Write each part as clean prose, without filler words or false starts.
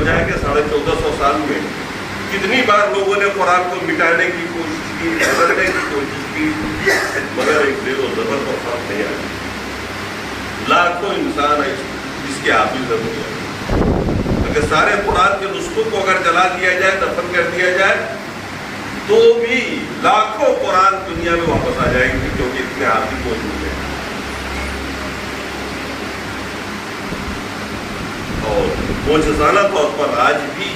جائے کہ 1450 سال میں کتنی بار لوگوں نے قرآن کو مٹانے کی کوشش کی، بدلنے کی کوشش کی، مگر ایک زیر و زبر پر فرق نہیں آیا۔ لاکھوں انسان ہے جس کے حافظ ہو گیا۔ اگر سارے قرآن کے نسخوں کو اگر جلا دیا جائے، دفن کر دیا جائے، تو بھی لاکھوں قرآن دنیا میں واپس آ جائیں گے، کیونکہ اتنے حافظ موجود ہیں۔ اور معجزانہ طور پر آج بھی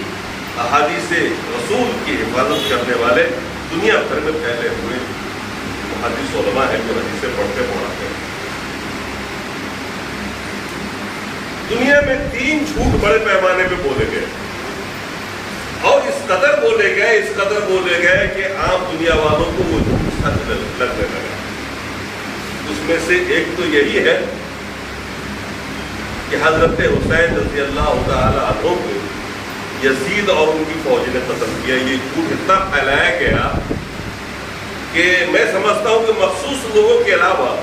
احادیث رسول کی حفاظت کرنے والے دنیا بھر میں پھیلے ہوئے محدث علماء ہیں جو حدیثیں پڑھتے پڑھاتے ہیں۔ دنیا میں 3 جھوٹ بڑے پیمانے پہ بولے گئے، اور اس قدر بولے گئے کہ عام دنیا والوں کو وہ جھوٹ سچ لگنے لگا۔ اس میں سے ایک تو یہی ہے کہ حضرت حسین رضی اللہ تعالی عنہ کو یزید اور ان کی فوج نے قتل کیا۔ یہ جھوٹ اتنا پھیلایا گیا کہ میں سمجھتا ہوں کہ مخصوص لوگوں کے علاوہ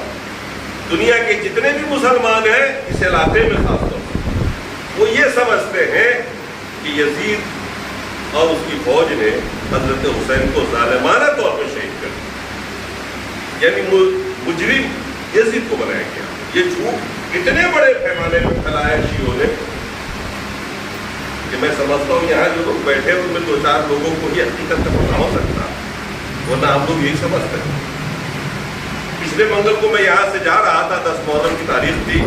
دنیا کے جتنے بھی مسلمان ہیں اس علاقے میں خاص طور پر وہ یہ سمجھتے ہیں کہ یزید اور اس کی فوج نے حضرت حسین کو ظالمانہ طور پر شہید کر دیا، یعنی مجرم یزید کو بنایا گیا۔ یہ جھوٹ اتنے بڑے پیمانے میں پھیلایا شیعوں نے کہ میں سمجھتا ہوں یہاں جو لوگ بیٹھے ان میں 2-4 لوگوں کو ہی حقیقت کا پتہ ہو سکتا، ورنہ ہم لوگ یہی سمجھتے ہیں۔ پچھلے منگل کو میں یہاں سے جا رہا تھا، 10 محرم کی تاریخ تھی،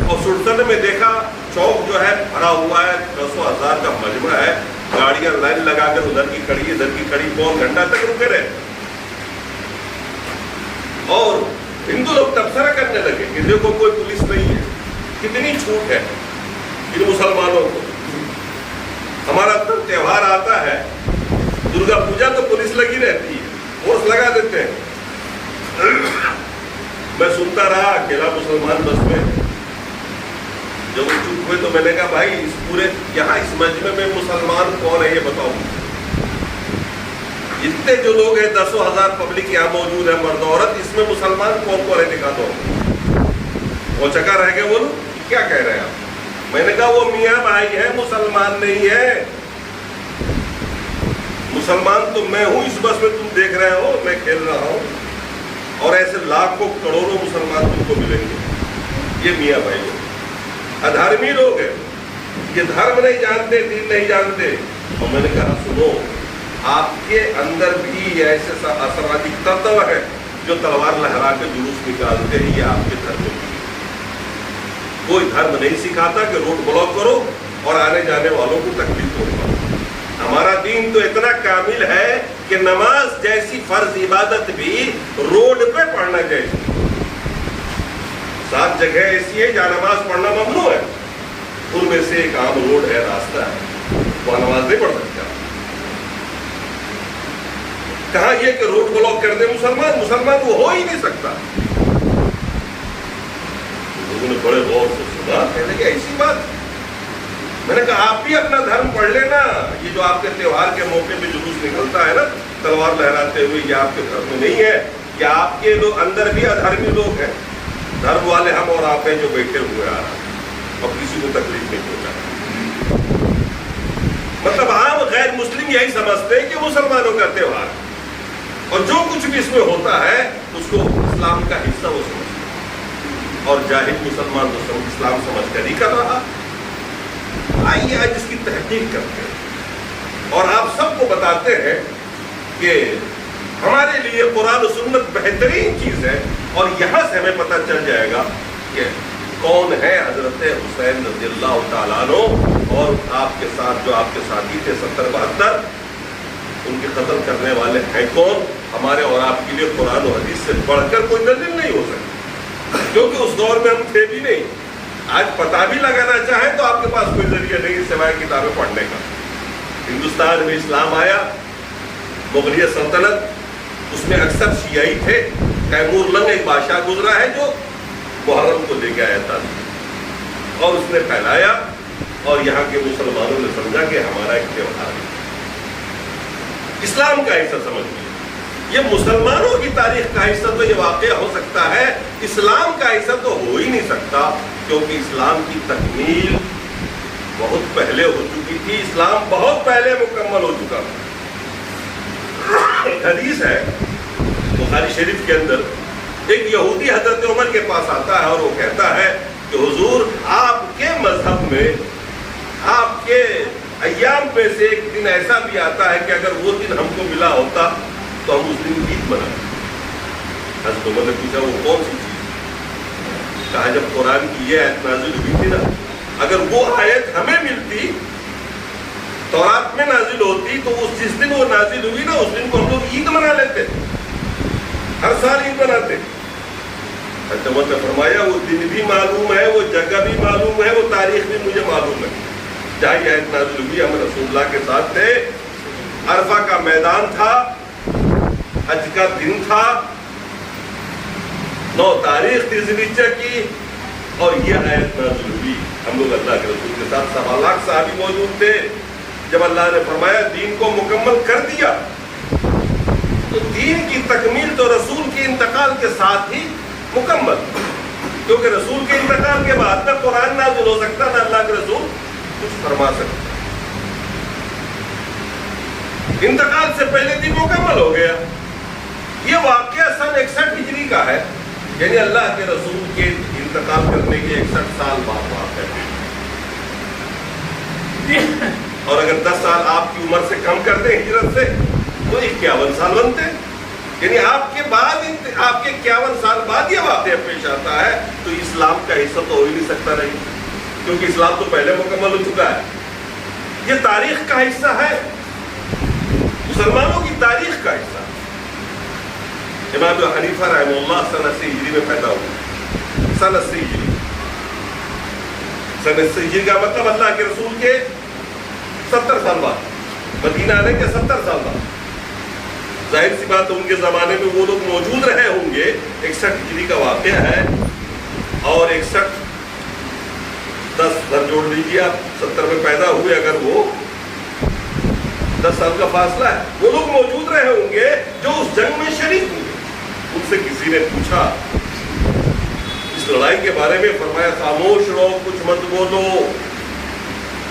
اور سلطان میں دیکھا چوک جو ہے بھرا ہوا ہے، 10,000 کا مجمع ہے، گاڑیاں لائن لگا کر ادھر کی کھڑی ادھر کی کھڑی، پون گھنٹہ تک رکے رہے، اور ہندو لوگ تبصرہ کرنے لگے کہ دیکھو کوئی پولیس نہیں ہے۔ کتنی چھوٹ ہے ان مسلمانوں کو۔ ہمارا تہوار آتا ہے درگا پوجا تو پولیس لگی رہتی ہے، فورس لگا دیتے ہیں۔ میں سنتا رہا اکیلا مسلمان بس میں، جب وہ چپ ہوئے تو میں نے کہا بھائی اس پورے یہاں اس مجمع میں مسلمان کون ہے یہ بتاؤ۔ اتنے جو لوگ ہیں 10,000 پبلک یہاں موجود ہے، مرد عورت، اس میں مسلمان کون ہے دکھا دو۔ وہ چکا رہ گئے، وہ کیا کہہ رہے ہیں آپ؟ میں نے کہا وہ میاں بھائی ہے، مسلمان نہیں ہے۔ مسلمان تو میں ہوں، اس بس میں تم دیکھ رہے ہو میں کھیل رہا ہوں، اور ایسے لاکھوں کروڑوں مسلمان تم کو ملیں گے۔ یہ میاں بھائی لوگ ادھرمی لوگ ہیں، یہ دھرم نہیں جانتے، دین نہیں جانتے۔ اور میں نے کہا سنو، آپ کے اندر بھی ایسے اسرادی تتو ہے جو تلوار لہرا کے جلوس نکالتے ہیں، یہ آپ کے دھرم کی کوئی دھرم نہیں سکھاتا کہ روڈ بلاک کرو اور آنے جانے والوں کو تکلیف پہنچاؤ۔ ہمارا دین تو اتنا کامل ہے کہ نماز جیسی فرض عبادت بھی روڈ پہ پڑھنا چاہیے۔ 7 جگہ ایسی ہے جہاں نماز پڑھنا ممنوع ہے، ان میں سے ایک عام روڈ ہے، راستہ ہے، وہ نماز نہیں پڑھ سکتا۔ کہاں یہ کہ روڈ بلاک کر دے مسلمان وہ ہو ہی نہیں سکتا۔ لوگوں نے بڑے غور سے سنا، کہنے کہ ایسی بات۔ میں نے کہا آپ بھی اپنا دھرم پڑھ لینا، یہ جو آپ کے تہوار کے موقع پہ جلوس نکلتا ہے نا تلوار لہراتے ہوئے، یہ آپ کے دھرم میں نہیں ہے، کہ آپ کے لوگ اندر بھی ادھرمی لوگ ہیں۔ دھرم والے ہم اور آپ ہیں جو بیٹھے ہوئے آ رہے ہیں اور کسی کو تکلیف نہیں پہنچا۔ مطلب عام غیر مسلم یہی سمجھتے ہیں کہ مسلمانوں کا تہوار ہے، اور جو کچھ بھی اس میں ہوتا ہے اس کو اسلام کا حصہ وہ سمجھتے ہیں، اور جاہل مسلمان تو اسلام سمجھ کر ہی کر رہا۔ آئیے آج اس کی تحقیق کرتے ہیں اور آپ سب کو بتاتے ہیں کہ ہمارے لیے قرآن و سنت بہترین چیز ہے، اور یہاں سے ہمیں پتہ چل جائے گا کہ کون ہے حضرت حسین رضی اللہ تعالیٰ عنہ، اور آپ کے ساتھ جو آپ کے ساتھی تھے 70-72 ان کے قتل کرنے والے ہیں کون۔ ہمارے اور آپ کے لیے قرآن و حدیث سے بڑھ کر کوئی دلیل نہیں ہو سکتی، کیونکہ اس دور میں ہم تھے بھی نہیں۔ آج پتہ بھی لگانا چاہیں تو آپ کے پاس کوئی ذریعہ نہیں سوائے کتابیں پڑھنے کا۔ ہندوستان میں اسلام آیا، مغلیہ سلطنت، اس میں اکثر شیعی تھے۔ تیمور لنگ ایک بادشاہ گزرا ہے جو محرم کو لے کے آیا تھا، اور اس نے پھیلایا، اور یہاں کے مسلمانوں نے سمجھا کہ ہمارا ایک تہوار ہے، اسلام کا حصہ سمجھ لیا۔ یہ مسلمانوں کی تاریخ کا حصہ تو یہ واقعہ ہو سکتا ہے، اسلام کا حصہ تو ہو ہی نہیں سکتا، کیونکہ اسلام کی تکمیل بہت پہلے ہو چکی تھی، اسلام بہت پہلے مکمل ہو چکا تھا۔ ایک حدیث ہے بخاری شریف کے اندر، ایک یہودی حضرت عمر کے پاس آتا ہے اور وہ کہتا ہے کہ حضور آپ کے مذہب میں آپ کے ایام میں سے ایک دن ایسا بھی آتا ہے کہ اگر وہ دن ہم کو ملا ہوتا تو ہم اس دن عید مناتے۔ حضرت عمر نے پوچھا وہ کون سی چیز؟ کہا جب قرآن کی یہ آیت نازل ہوئی تھی نا، اگر وہ آیت ہمیں ملتی، تورات میں نازل ہوتی، تو اس جس دن وہ نازل ہوئی نا اس دن کو ہم لوگ عید منا لیتے، ہر سال عید مناتے۔ حضرت عمر نے فرمایا وہ دن بھی معلوم ہے، وہ جگہ بھی معلوم ہے، وہ تاریخ بھی مجھے معلوم ہے جہاں یہ آیت نازل ہوئی۔ ہم رسول اللہ کے ساتھ تھے، عرفہ کا میدان تھا، حج کا دن تھا، 9 تاریخ تھی ذوالحجہ کی، اور یہ آیت نازل ہوئی۔ ہم لوگ اللہ کے رسول کے ساتھ 1.25 لاکھ صحابی موجود تھے۔ جب اللہ نے فرمایا دین کو مکمل کر دیا، تو دین کی تکمیل تو رسول کے انتقال کے ساتھ ہی مکمل، کیونکہ رسول کے انتقال کے بعد نہ قرآن نازل ہو سکتا، نہ اللہ کے رسول کچھ فرما سکتا۔ انتقال سے پہلے دن مکمل ہو گیا۔ یہ واقعہ سن 61 ہجری کا ہے، یعنی اللہ کے رسول کے انتقال کرنے کے 61 سال بعد واقعہ ہے۔ اور اگر 10 سال آپ کی عمر سے کم کر دیں ہجرت سے تو 51 سال بنتے ہیں، یعنی آپ کے 51 سال بعد یہ واقعہ پیش آتا ہے، تو اسلام کا حصہ تو ہو ہی نہیں سکتا نہیں، کیونکہ اسلام تو پہلے مکمل ہو چکا ہے۔ یہ تاریخ کا حصہ ہے، مسلمانوں کی تاریخ کا حصہ۔ امام ابو حنیفہ رحمہ اللہ سن 80 ہجری میں پیدا ہوئے، سن 80 ہجری۔ سن 80 ہجری کا مطلب اللہ کے رسول کے 70 سال بعد، مدینہ آنے کے 70 سال بعد۔ ظاہر سی بات ان کے زمانے میں وہ لوگ موجود رہے ہوں گے۔ 61 ہجری کا واقعہ ہے، اور 61 10 گھر جوڑ لیجیے آپ، 70 میں پیدا ہوئے، اگر وہ 10 سال کا فاصلہ ہے۔ وہ لوگ موجود رہے ہوں گے جو اس جنگ میں شریک ہوئے۔ ان سے کسی نے پوچھا اس لڑائی کے بارے میں، فرمایا خاموش رہو، کچھ مت بولو،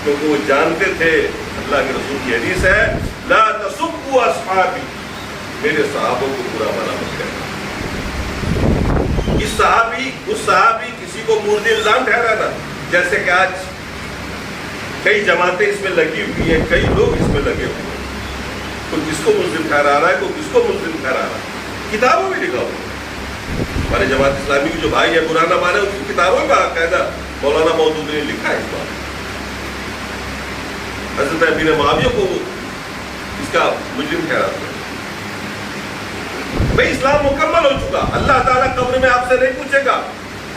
کیونکہ وہ جانتے تھے اللہ کے رسول کی حدیث ہے لا تسبوا اصحابی، میرے صحابوں کو برا بھلا مت کہنا۔ اس صحابی کسی کو مورد الزام ٹھہرانا، جیسے کہ آج کئی جماعتیں اس میں لگی ہوئی ہیں، کئی لوگ اس میں لگے ہوئے ہیں، کوئی کس کو ملزم ٹھہرا رہا ہے، کوئی کس کو ملزم ٹھہرا رہا ہے۔ کتابوں میں لکھا ہوا، ہمارے جماعت اسلامی کی جو بھائی ہے پرانا مانے، اس کی کتابوں میں باقاعدہ مولانا مودودی نے لکھا ہے اس بات۔ حضرت ابن معاویہ کو اس کا مجرم ٹھہراتے ہیں۔ بھائی اسلام مکمل ہو چکا، اللہ تعالیٰ قبر میں آپ سے نہیں پوچھے گا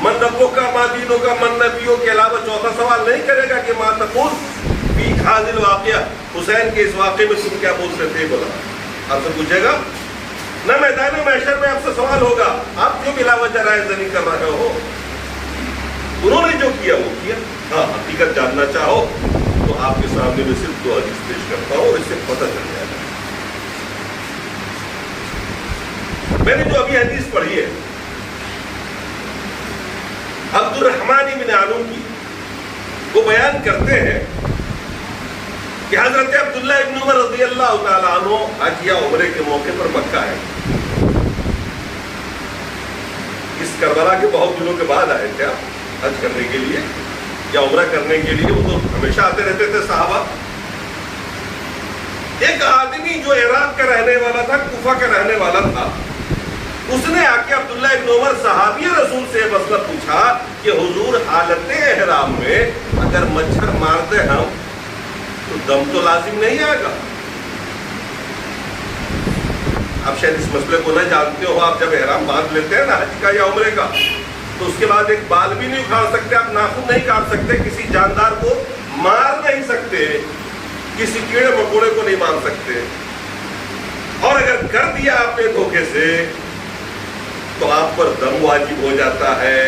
من ربوں کا، ما دینوں کا، من نبیوں کے علاوہ چوتھا سوال نہیں کرے گا کہ ما تقول فی حاضر واقعہ، حسین کے اس واقعے میں تم کیا بولتے تھے، بولا آپ سے پوچھے گا نہ۔ میدان محشر میں آپ سے سوال ہوگا آپ کیوں بلا وجہ رائے زنی کر رہے ہو، انہوں نے جو کیا وہ کیا۔ ہاں حقیقت جاننا چاہو تو آپ کے سامنے میں صرف 2 حدیث پیش کرتا ہوں، اور اس سے پتہ چل جائے گا۔ میں نے جو ابھی حدیث پڑھی ہے عبد الرحمن بن عانو کی، وہ بیان کرتے ہیں کہ حضرت عبداللہ ابن عمر رضی اللہ تعالیٰ عنہ حج یا عمرے کے موقع پر مکہ ہے۔ اس کربلا کے بہت دنوں کے بعد آئے تھے حج کرنے کے لیے یا عمرہ کرنے کے لیے، وہ تو ہمیشہ آتے رہتے تھے صحابہ۔ ایک آدمی جو عراق کا رہنے والا تھا، کوفہ کا رہنے والا تھا، اس نے آ کے عبداللہ ابن عمر صحابی رسول سے مسئلہ پوچھا کہ حضور حالت احرام میں اگر مچھر مارتے ہم تو دم تو لازم نہیں آئے گا؟ آپ شاید اس مسئلے کو نہ جانتے ہو، آپ جب احرام باندھ لیتے ہیں نا حج کا یا عمرے کا، تو اس کے بعد ایک بال بھی نہیں اکھاڑ سکتے، آپ ناخن نہیں کاٹ سکتے، کسی جاندار کو مار نہیں سکتے، کسی کیڑے مکوڑے کو نہیں مار سکتے، اور اگر کر دیا آپ نے دھوکے سے تو آپ پر دم واجب ہو جاتا ہے۔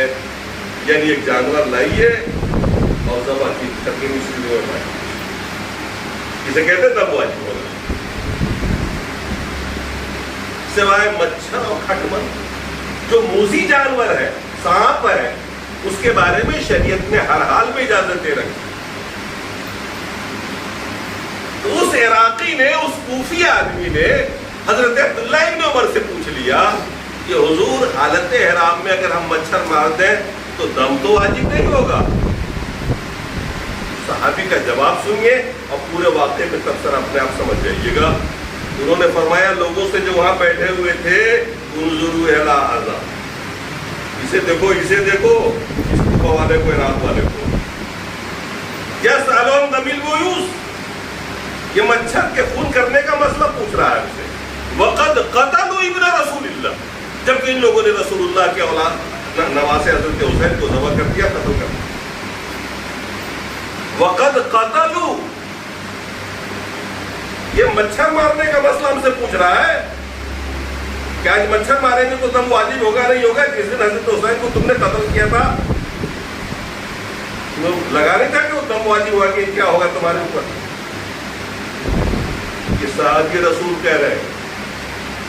یعنی ایک جانور لائیے اور ذبح کی تقریبی شروع ہو جائے، اسے کہتے ہیں دم واجب ہونا۔ سوائے مچھر اور کھٹمل جو موذی جانور ہے، سانپ ہے، اس کے بارے میں شریعت نے ہر حال میں اجازت دے رکھی، تو اس عراقی نے، اس کوفی آدمی نے حضرت عبداللہ ابن عمر سے پوچھ لیا کہ حضور حالت احرام میں اگر ہم مچھر مار دیں تو دم تو واجب نہیں ہوگا؟ صحابی کا جواب سنیے اور پورے واقعے میں تفسیر اپنے آپ سمجھ جائیے گا. انہوں نے فرمایا لوگوں سے جو وہاں بیٹھے ہوئے تھے، انظروا الی ھذا، اسے دیکھو، اسے دیکھو، اس کوفہ والے کو، عراق والے کو. یسألون دم البیوس، یہ مچھر کے خون کرنے کا مسئلہ پوچھ رہا ہے ہم سے. وقد قتلوا ابن رسول اللہ، جبکہ ان لوگوں نے رسول اللہ کے اولاد نواسے حضرت حسین کو ذبح کر دیا، قتل کر دیا. وقد قتلوا، یہ مچھر مارنے کا مسئلہ ہم سے پوچھ رہا ہے کہ آج مچھر ماریں گے تو دم واجب ہوگا نہیں ہوگا؟ جس دن حضرت حسین کو تم نے قتل کیا تھا لگا نہیں تھا کہ وہ دم واجب ہوا کہ کیا ہوگا تمہارے اوپر؟ یہ صحابی رسول کہہ رہے ہیں.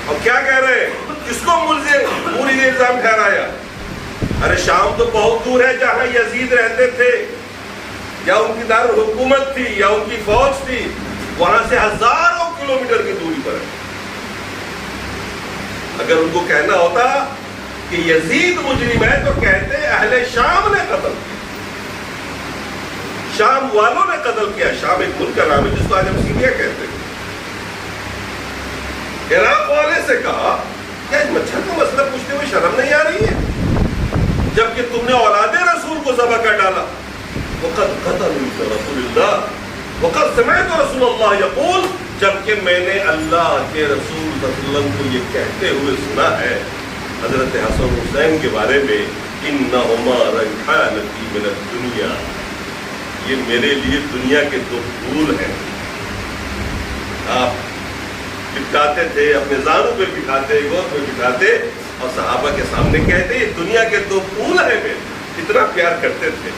اور کیا کہہ رہے ہیں؟ کس کو پوری الزام ٹھہرایا؟ ارے شام تو بہت دور ہے جہاں یزید رہتے تھے، یا ان کی دارالحکومت تھی، یا ان کی فوج تھی، وہاں سے ہزاروں کلومیٹر کی دوری پر ہے. اگر ان کو کہنا ہوتا کہ یزید مجرم ہے تو کہتے اہل شام نے قتل کیا، شام والوں نے قتل کیا. شام ایک ملک کا نام ہے جس کو آج ہم سیریا کہتے ہیں. عراق والے سے کہا کہ اس مچھر کا مسئلہ پوچھتے ہوئے شرم نہیں آ رہی ہے جبکہ تم نے اولاد رسول کو ذبح کر ڈالا؟ وقد قتلوا رسول اللہ وقد سمعت رسول اللہ یقول، جبکہ میں نے اللہ کے رسول صلی اللہ علیہ وسلم کو یہ کہتے ہوئے سنا ہے حضرت حسن حسین کے بارے میں، انہما ریحانتی من الدنیا، یہ میرے لیے دنیا کے دو پھول ہیں. آپ بٹھاتے تھے، اپنے زانوں پہ بٹھاتے، گود پہ بٹھاتے اور صحابہ کے سامنے کہتے یہ دنیا کے دو پھول ہیں میرے. اتنا پیار کرتے تھے.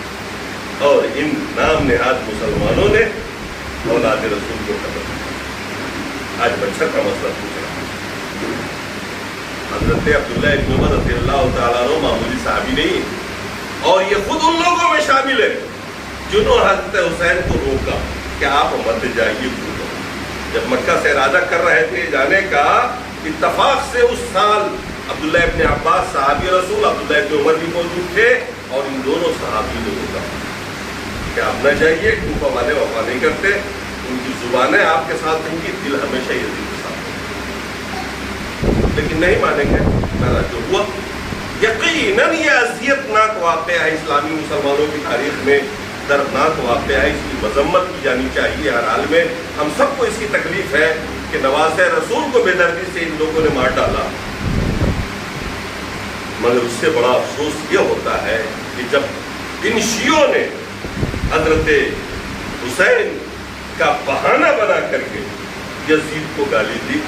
اور ان نام نہاد مسلمانوں نے اولاد رسول کو قتل کیا. آج مچھر کا مسئلہ پوچھ رہا ہے. حضرت عبداللہ ابن عمر رضی اللہ تعالیٰ عنہ معمولی صحابی نہیں، اور یہ خود ان لوگوں میں شامل ہے جنہوں نے حضرت حسین کو روکا کہ آپ مت جائیے. جب مکہ سے ارادہ کر رہے تھے جانے کا، اتفاق سے اس سال عبداللہ ابن عباس صحابی رسول، عبداللہ ابن عمر بھی موجود تھے، اور ان دونوں صحابی نے روکا کہ آپ نہ جائیے. کوفہ والے وفا نہیں کرتے، ان کی زبانیں آپ کے ساتھ ہیں، دل ہمیشہ یزید کے ساتھ ہے. لیکن نہیں مانیں گے. میرا جو ہوا یقیناً یہ اذیت ناک واقعہ ہے اسلامی مسلمانوں کی تاریخ میں، دردناک واقعہ ہے. اس کی مذمت کی جانی چاہیے ہر حال میں. ہم سب کو اس کی تکلیف ہے کہ نواز رسول کو بے دردی سے ان لوگوں نے مار ڈالا. مگر اس سے بڑا افسوس یہ ہوتا ہے کہ جب ان شیعوں نے حضرت حسین کا بہانہ بنا کر کے یزید کو گالی دی،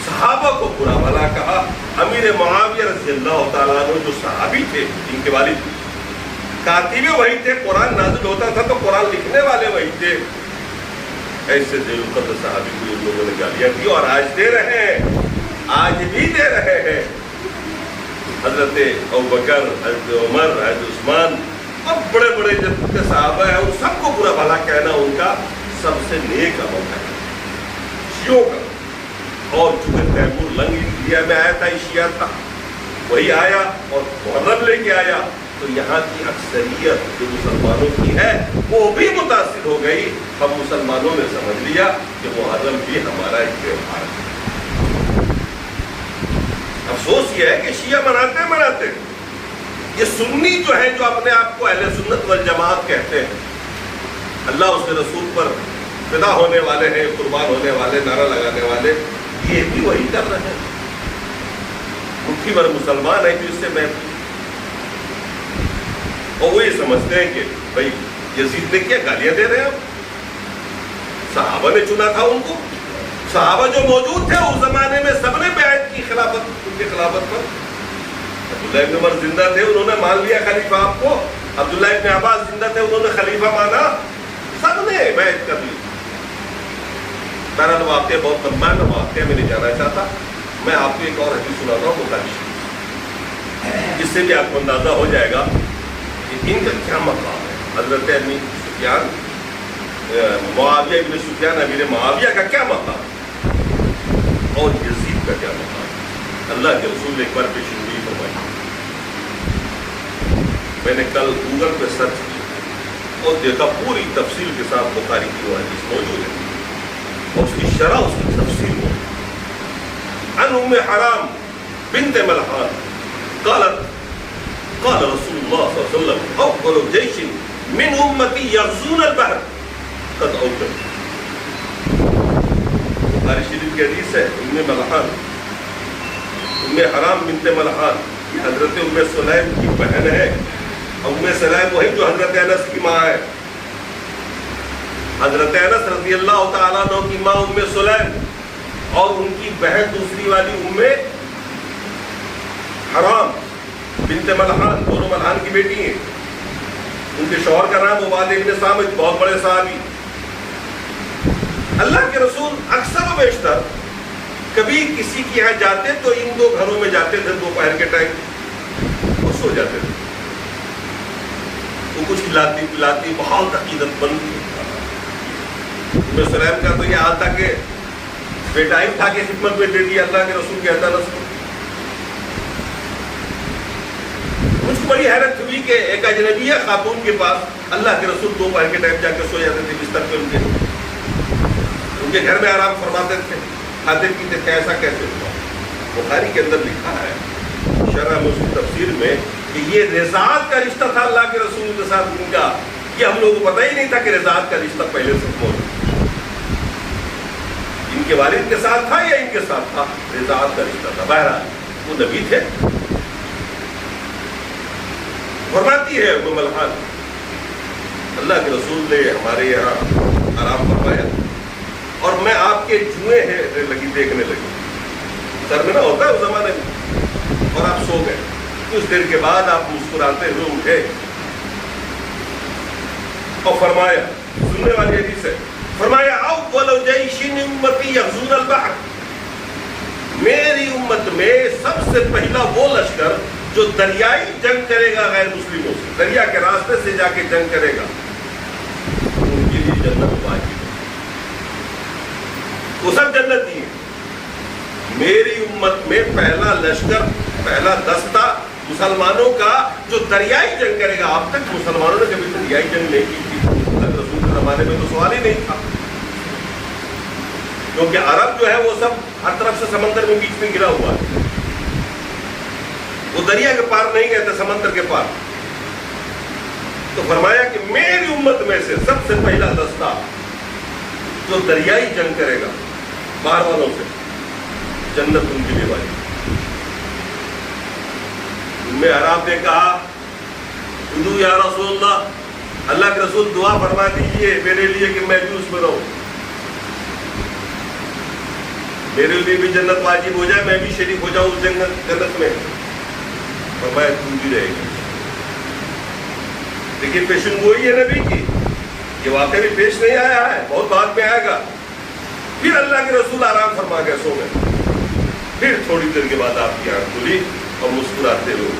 صحابہ کو برا بھلا کہا. امیر معاویہ رضی اللہ تعالیٰ عنہ جو صحابی تھے، ان کے والد کاتبے وہی تھے، قرآن نازل ہوتا تھا تو قرآن لکھنے والے وہی تھے، ایسے ذیل القدر صحابی کو ان لوگوں نے گالیاں دی اور آج دے رہے ہیں، آج بھی دے رہے ہیں. حضرت ابوبکر، حضرت عمر، حضرت عثمان اور بڑے بڑے جتنے صحابہ ہیں ان سب کو برا بھلا کہنا ان کا سب سے نیک عمل ہے شیعوں کا. اور چونکہ تیمور لنگ انڈیا میں آیا تھا، شیعہ تھا، وہی آیا اور محرم لے کے آیا، تو یہاں کی اکثریت جو مسلمانوں کی ہے وہ بھی متاثر ہو گئی. ہم مسلمانوں نے سمجھ لیا کہ محرم بھی ہمارا ایک تہوار ہے. افسوس یہ ہے کہ شیعہ مناتے یہ سنی جو ہے، جو اپنے آپ کو اہل سنت والجماعت کہتے ہیں، اللہ اس کے رسول پر فدا ہونے والے ہیں، قربان ہونے والے، نعرہ لگانے والے، یہ بھی وہی کر رہے ہیں. مٹھی بھر مسلمان ہے جو اس سے محفوظ، اور وہ یہ سمجھتے ہیں کہ بھائی یزید نے کیا گالیاں دے رہے ہیں. صحابہ نے چنا تھا ان کو، صحابہ جو موجود تھے اس زمانے میں سب نے بیعت کی خلافت، ان کی خلافت پر. عبداللہ ابن عمر زندہ تھے، انہوں نے مان لیا خلیفہ آپ کو. عبداللہ ابن عباس زندہ تھے، انہوں نے خلیفہ مانا. سب نے بیعت کر لی. بہرحال واقعہ بہت لمبا ہے، میں واقعہ میں نہیں جانا چاہتا. میں آپ کو ایک اور حدیث سناتا ہوں بخاری شریف، اس سے بھی آپ کو اندازہ ہو جائے گا کہ ان کا کیا مقام ہے. حضرت ابی سفیان معاویہ ابن سفیان امیر معاویہ کا کیا مقام اور یزید کا کیا مقام. اللہ کے رسول نے ایک بار پیشنگوئی فرمائی. میں نے کل گوگل پہ سرچ کی اور دیکھا پوری تفصیل کے ساتھ بخاری کی وہ حدیث موجود ہے اور اس کی شرح اس کی تفصیل موجود. عن ام حرام بنت ملحان قالت قال رسول اللہ صلی اللہ علیہ وسلم اول جیش من امتی یغزون البحر قد اوجب. بخاری شریف کی حدیث ہے. ام ملحان ام حرام بنت ملحان یہ حضرت ام سلیم کی بہن ہے. ام سلیم وہی جو حضرت انس کی ماں ہے. حضرت انس رضی اللہ تعالیٰ عنہ کی ماں ام سلیم اور ان کی بہن دوسری والی ام حرام بنت ملحان دونوں ملحان کی بیٹی ہیں. ان کے شوہر کا نام عبادہ ابن صامت بہت بڑے صحابی. اللہ کے رسول اکثر و بیشتر کبھی کسی کے یہاں جاتے تو ان دو گھروں میں جاتے تھے دوپہر کے ٹائم اور سو جاتے تھے. وہ کچھ کھلاتی پلاتی بہت عقیدت مند. ام سلیم کا تو یہ حال تھا کہ بیٹا ہی اٹھا کے خدمت میں دے دیا اللہ کے رسول کے اعتراض کو. مجھ کو بڑی حیرت ہوئی کہ ایک اجنبیہ خاتون کے پاس اللہ کے رسول دوپہر کے ٹائم جا کے سو جاتے تھے بستر پہ. ان کے گھر میں آرام فرماتے تھے کھاتے پیتے تھے. ایسا کیسے ہوا؟ بخاری کے اندر لکھا ہے شرح مسلم تفسیر میں کہ یہ رضاعت کا رشتہ تھا اللہ کے رسول کے ساتھ ان کا. یہ ہم لوگوں کو پتہ ہی نہیں تھا کہ رضاعت کا رشتہ پہلے سے موجود ان کے والد کے ساتھ تھا یا ان کے ساتھ تھا. رضاعت کا رشتہ تھا. بہرحال وہ نبی تھے. فرماتی ہے ام ملحان اللہ کے رسول نے ہمارے یہاں آرام فرمایا اور میں آپ کے جوئیں دیکھنے لگی. سر میں نہ ہوتا ہے اس زمانے میں. اور آپ سو گئے. کچھ دیر کے بعد آپ مسکراتے ہوئے اٹھے اور فرمایا سننے والی حدیث ہے فرمایا اول جیش امتی یغزون البحر. میری امت میں سب سے پہلا وہ لشکر جو دریائی جنگ کرے گا غیر مسلموں سے, دریا کے راستے سے جا کے جنگ کرے گا, ان کے لیے جنت واجب. وہ سب جنتی ہیں. میری امت میں پہلا لشکر پہلا دستہ مسلمانوں کا جو دریائی جنگ کرے گا. اب تک مسلمانوں نے کبھی دریائی جنگ نہیں کی تھی. رسول کے زمانے میں تو سوال ہی نہیں تھا کیونکہ عرب جو ہے وہ سب ہر طرف سے سمندر میں بیچ میں گرا ہوا ہے. وہ دریا کے پار نہیں گئے تھے, سمندر کے پار. تو فرمایا کہ میری امت میں سے سب سے پہلا دستہ جو دریائی جنگ کرے گا باہر والوں سے, جنت ان کے لیے والی. ام حرام نے کہا ادعو یا رسول اللہ, اللہ کے رسول دعا فرما دیجئے میرے لیے کہ میں بھی اس میں رہوں, میرے لیے بھی جنت واجب ہو جائے, میں بھی شریک ہو جاؤں اس جنت میں. فرمایا تو بھی رہے گی. لیکن پیشن گوئی ہے نبی کی, یہ واقعہ بھی پیش نہیں آیا ہے, بہت بعد میں آئے گا. پھر اللہ کے رسول آرام فرما کے سو گئے. پھر تھوڑی دیر کے بعد آپ کی آنکھ کھلی اور مسکراتے ہوئے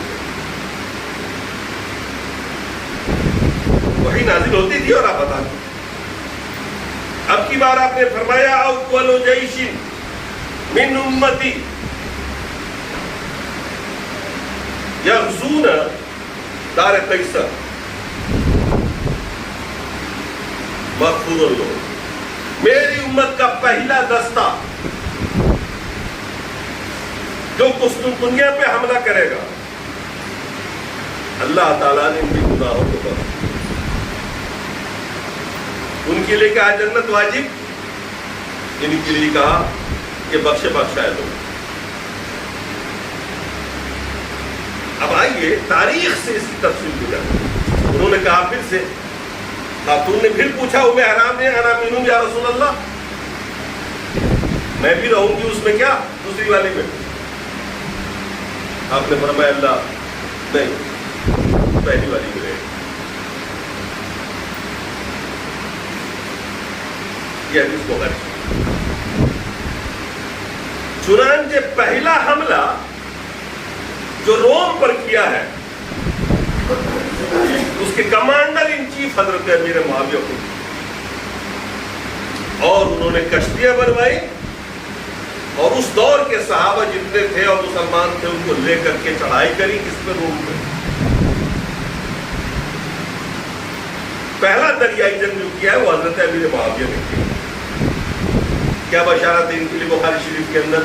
وہی نازل ہوتی تھی اور آپ بتا دیں. اب کی بار آپ نے فرمایا اول جیش من امتی یغزون دار قیصر مغفور اللہ. میری امت کا پہلا دستہ جو قسطنطنیہ پہ حملہ کرے گا, اللہ تعالیٰ نے ان کے گناہوں کو بخش, ان کے لیے کہا جنت واجب, ان کے لیے کہا کہ بخشائے دو. اب آئیے تاریخ سے اس کی تفصیل کو جانیں. انہوں نے کہا پھر سے, خاتون نے پھر پوچھا ام حرام نے انا منہم یا رسول اللہ, میں بھی رہوں گی اس میں کیا دوسری والی میں. آپ نے فرمایا اللہ نہیں, پہلی والی میں رہے. یہ حدیث کو غلط. چنانچہ پہلا حملہ جو روم پر کیا ہے اس کے کمانڈر ان چیف حضرت امیر معاویہ کو, اور انہوں نے کشتیاں بنوائی، اور اس دور کے صحابہ جتنے تھے اور مسلمان تھے ان کو لے کر کے چڑھائی کری کس پہ؟ روم پہ۔ پہلا دریائی جنگ جو کیا ہے وہ حضرت امیر معاویہ نے کیا۔ کیا بشارت ہے ان کے لیے بخاری شریف کے اندر؟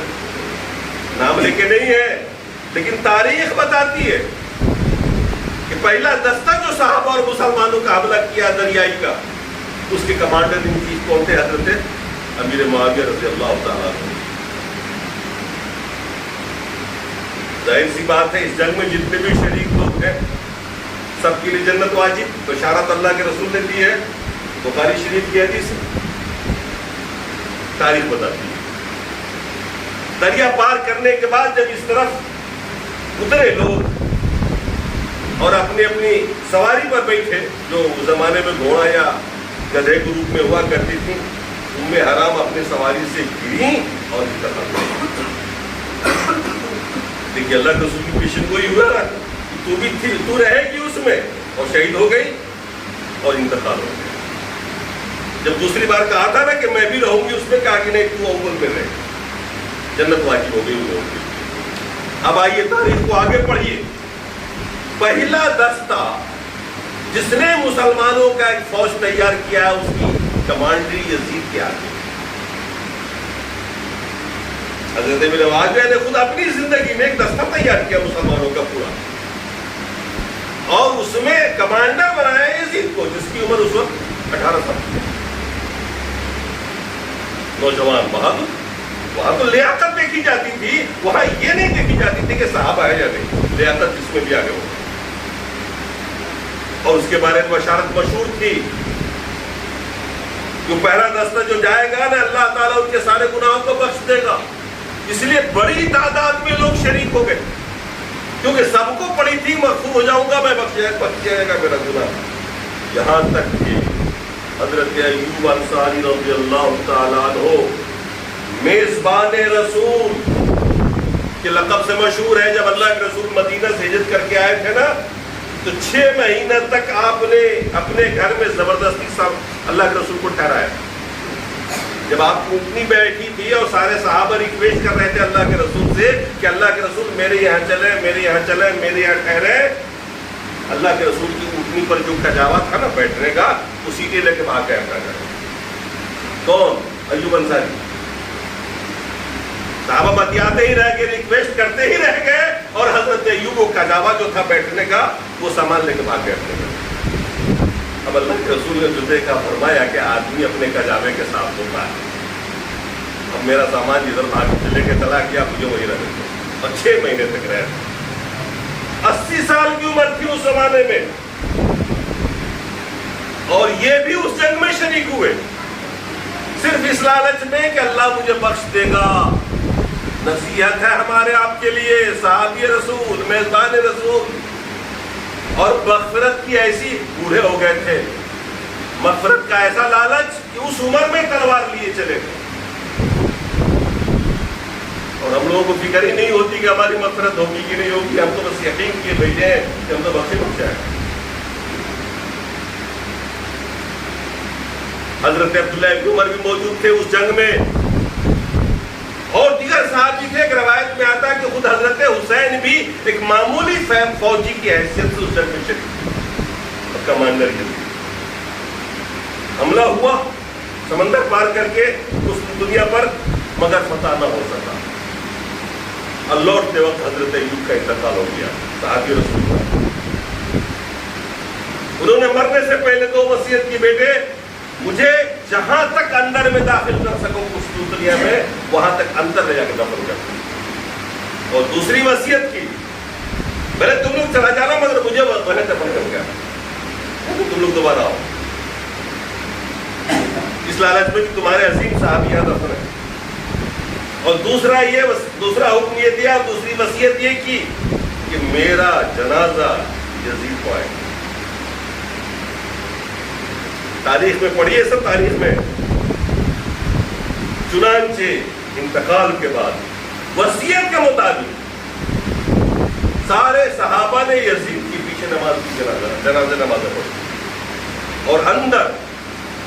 نام لے کے نہیں ہے، لیکن تاریخ بتاتی ہے کہ پہلا دستہ جو صحابہ اور مسلمانوں کا حملہ کیا دریائی کا، اس کے کمانڈر ان چیف کون تھے؟ حضرت امیر معاویہ رضی اللہ تعالیٰ عنہ۔ ظاہر سی بات ہے اس جنگ میں جتنے بھی شریک لوگ ہیں سب کے لیے جنت واجب، بشارت اللہ کے رسول نے دی ہے، بخاری شریف کی حدیث تاریخ بتاتی ہے۔ دریا پار کرنے کے بعد جب اس طرف اترے لوگ اور اپنی اپنی سواری پر بیٹھے، جو اس زمانے میں گھوڑا یا گدھے کے روپ میں ہوا کرتی تھی، ام حرام اپنے سواری سے گریں اور انتقال ہوئی۔ دیکھیے اللہ کے رسول کی پیشن گوئی ہوا نا، تو بھی تھی، تو رہے گی اس میں، اور شہید ہو گئی اور انتقال ہو گیا۔ جب دوسری بار کہا تھا نا کہ میں بھی رہوں گی، اس میں کہا کہ نہیں تو اول میں رہے، جنت واجب ہو گئی ان لوگوں کی۔ اب آئیے تاریخ کو آگے پڑھیے۔ پہلا دستہ جس نے مسلمانوں کا ایک فوج تیار کیا، اس کی کمانڈری یزید کے آگے۔ حضرت امیر معاویہ نے خود اپنی زندگی میں ایک دستہ تیار کیا مسلمانوں کا پورا، اور اس میں کمانڈر بنایا یزید کو، جس کی عمر اس وقت 18 سال تھی۔ نوجوان بہادر، وہاں تو لیاقت دیکھی جاتی تھی، وہاں یہ نہیں دیکھی جاتی تھی کہ صحابہ ہے یا نہیں، لیاقت جس میں بھی آگے ہو۔ اور اس کے بارے میں بشارت مشہور تھی، جو پہلا دستہ جو جائے گا نا اللہ تعالیٰ ان کے سارے گناہوں کو بخش دے گا۔ اس لیے بڑی تعداد میں لوگ شریک ہو گئے، کیونکہ سب کو پڑی تھی مغفور ہو جاؤں گا میں، بخش جائے گا میرا گناہ۔ یہاں تک کہ حضرت ایوب انصاری رضی اللہ تعالیٰ عنہ، میزبان رسول کے لقب سے مشہور ہے، جب اللہ کے رسول مدینہ سے ہجرت کر کے آئے تھے نا، تو 6 مہینہ تک آپ نے اپنے گھر میں زبردستی اللہ کے رسول کو ٹھہرایا۔ جب آپ اونٹنی بیٹھی تھی اور سارے صحابہ ریکویسٹ کر رہے تھے اللہ کے رسول سے کہ اللہ کے رسول میرے یہاں چلے، میرے یہاں چلے، میرے یہاں ٹھہرے، اللہ کے رسول کی اونٹنی پر جو کجاوا تھا نا بیٹھنے کا، اسی کے لے کے بھاگ گیا اپنا گھر۔ کون؟ ایوب انصاری۔ صحابہ بتیاتے ہی رہ گئے، ریکویسٹ کرتے ہی رہ گئے، اور حضرت ایوب کو کجاوا جو تھا بیٹھنے کا وہ سامان لے کے بھاگ گئے اپنے گھر۔ اب اللہ کے رسول نے جو دیکھا فرمایا کہ آدمی اپنے کجاوے کے ساتھ ہوتا ہے، اب میرا سامان ادھر بھاگ لے کے چلا گیا، مجھے وہی رہنے دو۔ اور 6 مہینے تک رہے، 80 سال کی عمر تھی اس زمانے میں، اور یہ بھی اس جنگ میں شریک ہوئے، صرف اس لالچ میں کہ اللہ مجھے بخش دے گا۔ نصیحت ہے ہمارے آپ کے لیے، صحابی رسول، میزبان رسول، اور مغفرت کی ایسی، بوڑھے ہو گئے تھے، مغفرت کا ایسا لالچ کہ اس عمر میں تلوار لیے چلے گئے، اور ہم لوگوں کو فکر ہی نہیں ہوتی کہ ہماری مغفرت ہوگی کہ نہیں ہوگی، ہم تو بس یقین کیے بھیجے ہیں کہ ہم تو بخشے بخش جائیں۔ حضرت عبداللہ ابن عمر بھی موجود تھے اس جنگ میں، اور دیگر صحابی تھے۔ ایک روایت میں آتا ہے کہ خود حضرت حسین بھی ایک معمولی فوجی کی حیثیت سے اس جنگ میں شریک اور کمانڈر کے لیے حملہ ہوا سمندر پار کر کے اس دنیا پر، مگر فتح نہ ہو سکا۔ اور لوٹتے وقت حضرت ایوب کا انتقال ہو گیا، صحابی رسول اللہ۔ انہوں نے مرنے سے پہلے 2 وصیت کی، بیٹے مجھے جہاں تک اندر میں داخل کر سکو اس دنیا میں، وہاں تک اندر لے جا کے دفن کر۔ اور دوسری وصیت کی، پہلے تم لوگ چلا جانا مگر مجھے وہیں دفن کر کے آنا، تم لوگ دوبارہ آؤ، اس لالچ میں کہ تمہارے عظیم صاحب یہاں دفن ہے۔ اور دوسرا حکم یہ دیا، دوسری وصیت یہ کی کہ میرا جنازہ یزید کو آئے۔ تاریخ میں پڑھیے، سب تاریخ میں۔ چنانچہ انتقال کے بعد وصیت کے مطابق سارے صحابہ نے یزید کے پیچھے نماز کی، جنازہ نماز پڑھی، اور اندر